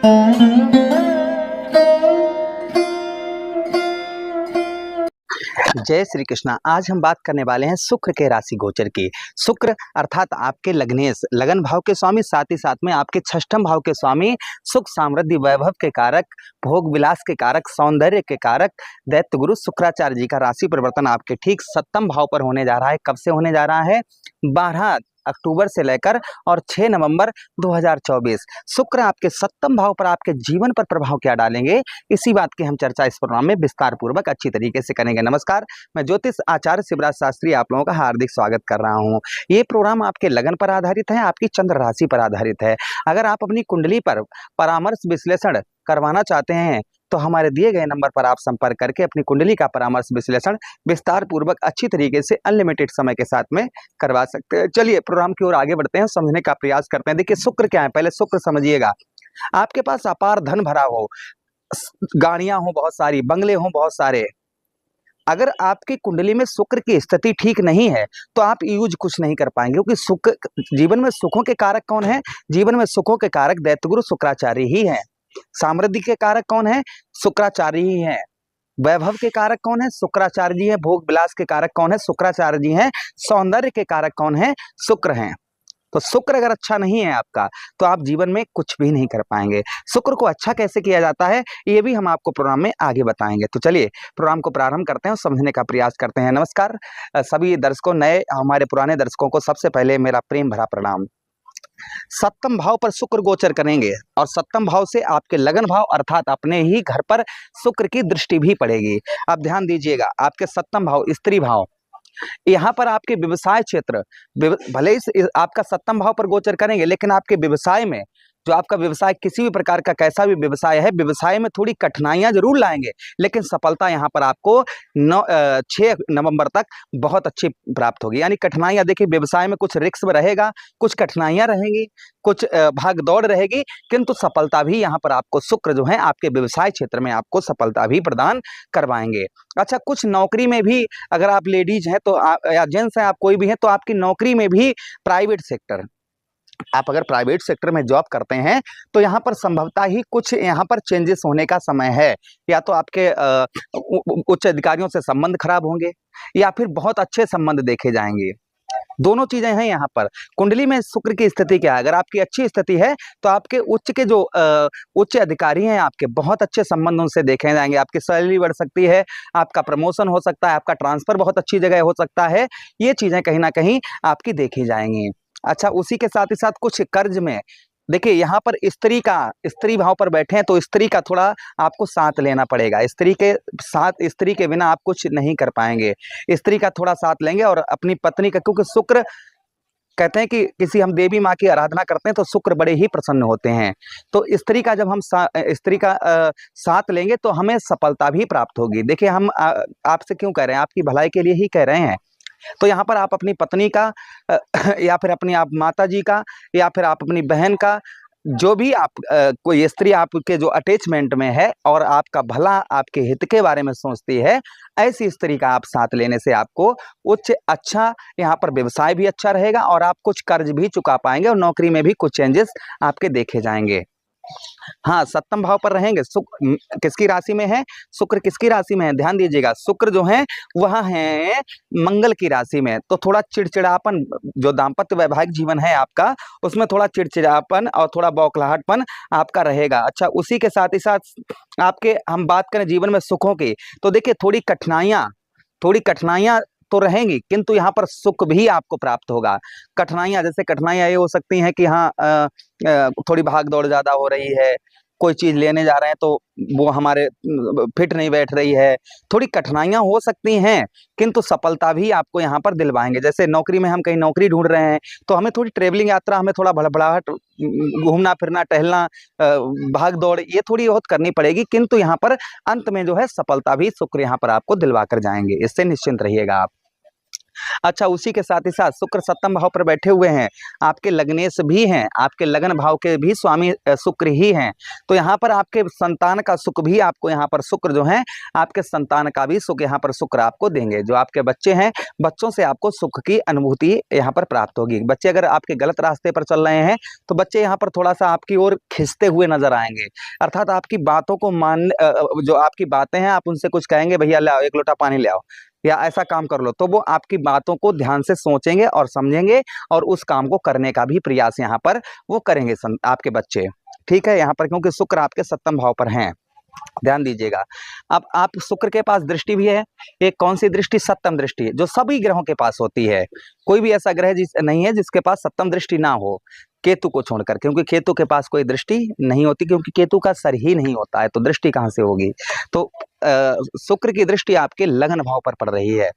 जय श्री कृष्णा। आज हम बात करने वाले हैं शुक्र के राशि गोचर की। शुक्र अर्थात आपके लग्नेश, लगन भाव के स्वामी, साथ ही साथ में आपके षष्ठम भाव के स्वामी, सुख समृद्धि वैभव के कारक, भोग विलास के कारक, सौंदर्य के कारक दैत्य गुरु शुक्राचार्य जी का राशि परिवर्तन आपके ठीक सप्तम भाव पर होने जा रहा है। कब से होने जा रहा है? 12 अक्टूबर से लेकर और 6 नवंबर 2024। शुक्र आपके सप्तम भाव पर आपके जीवन पर प्रभाव क्या डालेंगे, इसी बात की हम चर्चा इस प्रोग्राम में विस्तार पूर्वक अच्छी तरीके से करेंगे। नमस्कार, मैं ज्योतिष आचार्य शिवराज शास्त्री आप लोगों का हार्दिक स्वागत कर रहा हूं। ये प्रोग्राम आपके लगन पर आधारित है, आपकी चंद्र राशि पर आधारित है। अगर आप अपनी कुंडली पर परामर्श विश्लेषण करवाना चाहते हैं तो हमारे दिए गए नंबर पर आप संपर्क करके अपनी कुंडली का परामर्श विश्लेषण विस्तार पूर्वक अच्छी तरीके से अनलिमिटेड समय के साथ में करवा सकते हैं। चलिए प्रोग्राम की ओर आगे बढ़ते हैं, समझने का प्रयास करते हैं। देखिए शुक्र क्या है, पहले शुक्र समझिएगा। आपके पास अपार धन भरा हो, गाड़ियां हो बहुत सारी, बंगले हो बहुत सारे, अगर आपकी कुंडली में शुक्र की स्थिति ठीक नहीं है तो आप यूज कुछ नहीं कर पाएंगे, क्योंकि सुख, जीवन में सुखों के कारक कौन है? जीवन में सुखों के कारक दैत्यगुरु शुक्राचार्य ही हैं। समृद्धि के कारक कौन है? शुक्राचार्य ही हैं। वैभव के कारक कौन है? शुक्राचार्य जी हैं। भोग विलास के कारक कौन है? शुक्राचार्य जी हैं। सौंदर्य के कारक कौन है? शुक्र हैं। तो शुक्र अगर अच्छा नहीं है आपका तो आप जीवन में कुछ भी नहीं कर पाएंगे। शुक्र को अच्छा कैसे किया जाता है ये भी हम आपको प्रोग्राम में आगे बताएंगे। तो चलिए प्रोग्राम को प्रारंभ करते हैं और समझने का प्रयास करते हैं। नमस्कार सभी दर्शकों, नए हमारे पुराने दर्शकों को सबसे पहले मेरा प्रेम भरा प्रणाम। सप्तम भाव पर शुक्र गोचर करेंगे और सप्तम भाव से आपके लगन भाव अर्थात अपने ही घर पर शुक्र की दृष्टि भी पड़ेगी। अब ध्यान दीजिएगा, आपके सप्तम भाव स्त्री भाव, यहाँ पर आपके व्यवसाय क्षेत्र, भले ही आपका सप्तम भाव पर गोचर करेंगे लेकिन आपके व्यवसाय में, जो आपका व्यवसाय किसी भी प्रकार का कैसा भी व्यवसाय है, व्यवसाय में थोड़ी कठिनाइयां जरूर लाएंगे लेकिन सफलता यहाँ पर आपको 6 नवंबर तक बहुत अच्छी प्राप्त होगी। यानी कठिनाइयां, देखिए व्यवसाय में कुछ रिस्क रहेगा, कुछ कठिनाइयां रहेंगी, कुछ भाग दौड़ रहेगी, किंतु सफलता भी यहाँ पर आपको शुक्र जो है आपके व्यवसाय क्षेत्र में आपको सफलता भी प्रदान करवाएंगे। अच्छा, कुछ नौकरी में भी अगर आप लेडीज हैं तो या जेंट्स हैं, आप कोई भी हैं तो आपकी नौकरी में भी प्राइवेट सेक्टर, आप अगर प्राइवेट सेक्टर में जॉब करते हैं तो यहाँ पर संभवतः ही कुछ यहाँ पर चेंजेस होने का समय है। या तो आपके उच्च अधिकारियों से संबंध खराब होंगे या फिर बहुत अच्छे संबंध देखे जाएंगे। दोनों चीजें हैं यहाँ पर। कुंडली में शुक्र की स्थिति क्या है? अगर आपकी अच्छी स्थिति है तो आपके उच्च के जो उच्च अधिकारी हैं आपके, बहुत अच्छे संबंध उनसे देखे जाएंगे। आपकी सैलरी बढ़ सकती है, आपका प्रमोशन हो सकता है, आपका ट्रांसफर बहुत अच्छी जगह हो सकता है। ये चीजें कहीं ना कहीं आपकी देखी जाएंगी। अच्छा, उसी के साथ ही साथ कुछ कर्ज में, देखिए यहाँ पर स्त्री भाव पर बैठे हैं तो स्त्री का थोड़ा आपको साथ लेना पड़ेगा। स्त्री के साथ, स्त्री के बिना आप कुछ नहीं कर पाएंगे। स्त्री का थोड़ा साथ लेंगे और अपनी पत्नी का, क्योंकि शुक्र कहते हैं कि किसी हम देवी माँ की आराधना करते हैं तो शुक्र बड़े ही प्रसन्न होते हैं। तो स्त्री का जब हम स्त्री का साथ लेंगे तो हमें सफलता भी प्राप्त होगी। देखिए हम आपसे क्यों कह रहे हैं, आपकी भलाई के लिए ही कह रहे हैं। तो यहाँ पर आप अपनी पत्नी का या फिर अपनी आप माता जी का या फिर आप अपनी बहन का, जो भी आप कोई स्त्री आपके जो अटैचमेंट में है और आपका भला, आपके हित के बारे में सोचती है, ऐसी स्त्री का आप साथ लेने से आपको उच्च अच्छा यहाँ पर व्यवसाय भी अच्छा रहेगा और आप कुछ कर्ज भी चुका पाएंगे और नौकरी में भी कुछ चेंजेस आपके देखे जाएंगे। हाँ, सप्तम भाव पर रहेंगे। शुक्र किसकी राशि में है? शुक्र किसकी राशि में है? ध्यान दीजिएगा, शुक्र जो है वह है मंगल की राशि में। तो थोड़ा चिड़चिड़ापन, जो दाम्पत्य वैवाहिक जीवन है आपका, उसमें थोड़ा चिड़चिड़ापन और थोड़ा बौखलाहटपन आपका रहेगा। अच्छा, उसी के साथ ही साथ आपके, हम बात करें जीवन में सुखों की, तो देखिए थोड़ी कठिनाइयां तो रहेंगी किंतु यहाँ पर सुख भी आपको प्राप्त होगा। कठिनाइयां, जैसे कठिनाइयां ये हो सकती हैं कि हाँ थोड़ी भाग दौड़ ज्यादा हो रही है, कोई चीज लेने जा रहे हैं तो वो हमारे फिट नहीं बैठ रही है, थोड़ी कठिनाइयां हो सकती हैं किंतु सफलता भी आपको यहाँ पर दिलवाएंगे। जैसे नौकरी में हम कहीं नौकरी ढूंढ रहे हैं तो हमें थोड़ी ट्रेवलिंग यात्रा, हमें थोड़ा भड़बड़ाहट, घूमना फिरना, टहलना, भाग दौड़ ये थोड़ी बहुत करनी पड़ेगी, किंतु यहाँ पर अंत में जो है सफलता भी शुक्र यहाँ पर आपको दिलवा कर जाएंगे। इससे निश्चिंत रहिएगा आप। अच्छा, उसी के साथ ही साथ शुक्र सप्तम भाव पर बैठे हुए हैं, आपके लग्नेश भी हैं, आपके लगन भाव के भी स्वामी शुक्र ही हैं। तो यहाँ पर आपके संतान का सुख भी आपको यहाँ पर शुक्र जो है, आपके संतान का भी सुख यहाँ पर शुक्र आपको देंगे। जो आपके बच्चे हैं, बच्चों से आपको सुख की अनुभूति यहाँ पर प्राप्त होगी। बच्चे अगर आपके गलत रास्ते पर चल रहे हैं तो बच्चे यहाँ पर थोड़ा सा आपकी ओर खिंचते हुए नजर आएंगे, अर्थात आपकी बातों को जो आपकी बातें हैं, आप उनसे कुछ कहेंगे, भैया ले आओ, एक लोटा पानी ले आओ, या ऐसा काम कर लो, तो वो आपकी बातों को ध्यान से सोचेंगे और समझेंगे और उस काम को करने का भी प्रयास यहाँ पर वो करेंगे आपके बच्चे। ठीक है, यहाँ पर क्योंकि शुक्र आपके सप्तम भाव पर हैं, ध्यान दीजिएगा। अब आप शुक्र के पास दृष्टि भी है, एक कौन सी दृष्टि? सप्तम दृष्टि, जो सभी ग्रहों के पास होती है। कोई भी ऐसा ग्रह नहीं है जिसके पास सप्तम दृष्टि ना हो, केतु को छोड़कर, क्योंकि केतु के पास कोई दृष्टि नहीं होती, क्योंकि केतु का सर ही नहीं होता है, तो दृष्टि कहाँ से होगी? तो शुक्र की दृष्टि आपके लगन भाव पर पड़ रही है,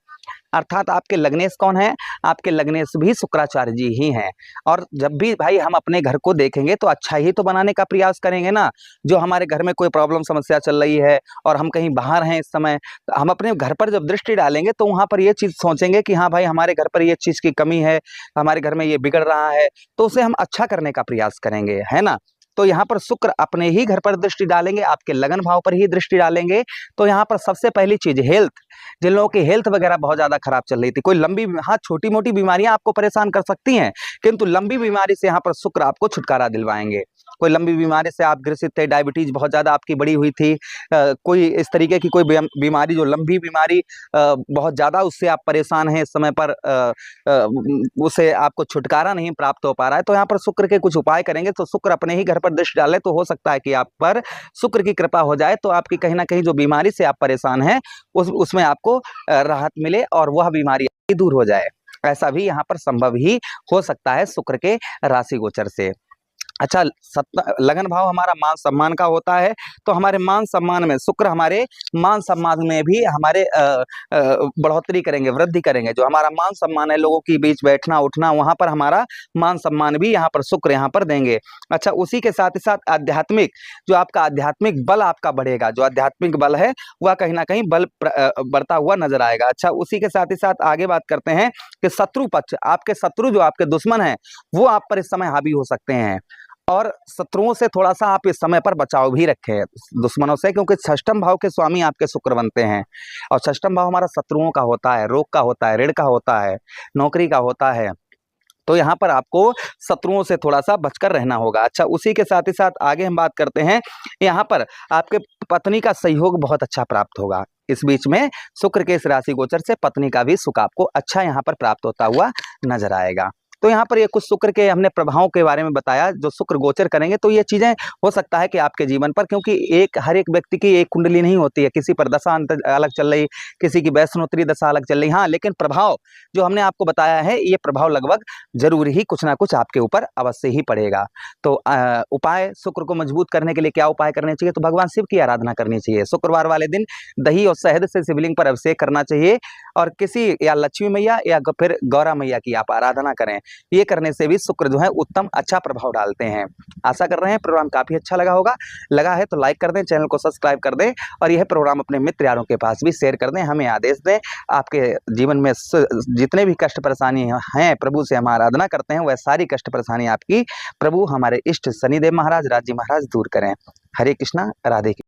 अर्थात आपके लग्नेश कौन है? आपके लग्नेश भी शुक्राचार्य जी ही हैं। और जब भी भाई हम अपने घर को देखेंगे तो अच्छा ही तो बनाने का प्रयास करेंगे ना। जो हमारे घर में कोई प्रॉब्लम समस्या चल रही है और हम कहीं बाहर हैं इस समय, तो हम अपने घर पर जब दृष्टि डालेंगे तो वहां पर ये चीज सोचेंगे कि हाँ भाई, हमारे घर पर ये चीज की कमी है, हमारे घर में ये बिगड़ रहा है, तो उसे हम अच्छा करने का प्रयास करेंगे, है ना। तो यहाँ पर शुक्र अपने ही घर पर दृष्टि डालेंगे, आपके लगन भाव पर ही दृष्टि डालेंगे। तो यहाँ पर सबसे पहली चीज हेल्थ, जिन लोगों की हेल्थ वगैरह बहुत ज्यादा खराब चल रही थी, कोई लंबी, हाँ छोटी मोटी बीमारियां आपको परेशान कर सकती हैं, किंतु लंबी बीमारी से यहाँ पर शुक्र आपको छुटकारा दिलवाएंगे। कोई लंबी बीमारी से आप ग्रसित थे, डायबिटीज बहुत ज्यादा आपकी बढ़ी हुई थी, कोई इस तरीके की कोई बीमारी, जो लंबी बीमारी बहुत ज्यादा, उससे आप परेशान हैं इस समय पर, उसे आपको छुटकारा नहीं प्राप्त हो पा रहा है, तो यहाँ पर शुक्र के कुछ उपाय करेंगे। तो शुक्र अपने ही घर पर दृष्टि डाले तो हो सकता है कि आप पर शुक्र की कृपा हो जाए, तो आपकी कहीं ना कहीं जो बीमारी से आप परेशान हैं उसमें आपको राहत मिले और वह बीमारी आपकी दूर हो जाए। ऐसा भी यहाँ पर संभव ही हो सकता है शुक्र के राशि गोचर से। अच्छा, लगन भाव हमारा मान सम्मान का होता है, तो हमारे मान सम्मान में शुक्र हमारे मान सम्मान में भी हमारे बढ़ोतरी करेंगे, वृद्धि करेंगे। जो हमारा मान सम्मान है, लोगों के बीच बैठना उठना, वहां पर हमारा मान सम्मान भी यहाँ पर शुक्र यहाँ पर देंगे। अच्छा, उसी के साथ ही साथ आध्यात्मिक, जो आपका आध्यात्मिक बल आपका बढ़ेगा, जो आध्यात्मिक बल है वह कहीं ना कहीं बल बढ़ता हुआ नजर आएगा। अच्छा, उसी के साथ ही साथ आगे बात करते हैं कि शत्रु पक्ष, आपके शत्रु जो आपके दुश्मन है, वो आप पर इस समय हावी हो सकते हैं, और शत्रुओं से थोड़ा सा आप इस समय पर बचाव भी रखें, दुश्मनों से, क्योंकि षष्ठम भाव के स्वामी आपके शुक्र बनते हैं, और षष्ठम भाव हमारा शत्रुओं का होता है, रोग का होता है, ऋण का होता है, नौकरी का होता है। तो यहाँ पर आपको शत्रुओं से थोड़ा सा बचकर रहना होगा। अच्छा, उसी के साथ ही साथ आगे हम बात करते हैं, यहाँ पर आपके पत्नी का सहयोग बहुत अच्छा प्राप्त होगा। इस बीच में शुक्र के इस राशि गोचर से पत्नी का भी सुख आपको अच्छा यहाँ पर प्राप्त होता हुआ नजर आएगा। तो यहाँ पर ये कुछ शुक्र के हमने प्रभावों के बारे में बताया, जो शुक्र गोचर करेंगे तो ये चीजें हो सकता है कि आपके जीवन पर, क्योंकि हर एक व्यक्ति की एक कुंडली नहीं होती है, किसी पर दशा अलग चल रही, किसी की वैष्णोत्तरी दशा अलग चल रही, हाँ, लेकिन प्रभाव जो हमने आपको बताया है, ये प्रभाव लगभग जरूर ही कुछ ना कुछ आपके ऊपर अवश्य ही पड़ेगा। तो उपाय, शुक्र को मजबूत करने के लिए क्या उपाय करने चाहिए? तो भगवान शिव की आराधना करनी चाहिए। शुक्रवार वाले दिन दही और शहद से शिवलिंग पर अभिषेक करना चाहिए, और किसी या लक्ष्मी मैया या फिर गौरा मैया की आप आराधना करें। ये करने से भी शुक्र जो है उत्तम अच्छा प्रभाव डालते हैं। आशा कर रहे हैं प्रोग्राम काफी अच्छा लगा है तो लाइक कर दें, चैनल को सब्सक्राइब कर दें, और यह प्रोग्राम अपने मित्र यारों के पास भी शेयर कर दें। हमें आदेश दें, आपके जीवन में जितने भी कष्ट परेशानी हैं, प्रभु से हम आराधना करते हैं, वह सारी कष्ट परेशानी आपकी प्रभु हमारे इष्ट शनिदेव महाराज, राज जी महाराज दूर करें। हरे कृष्णा, राधे।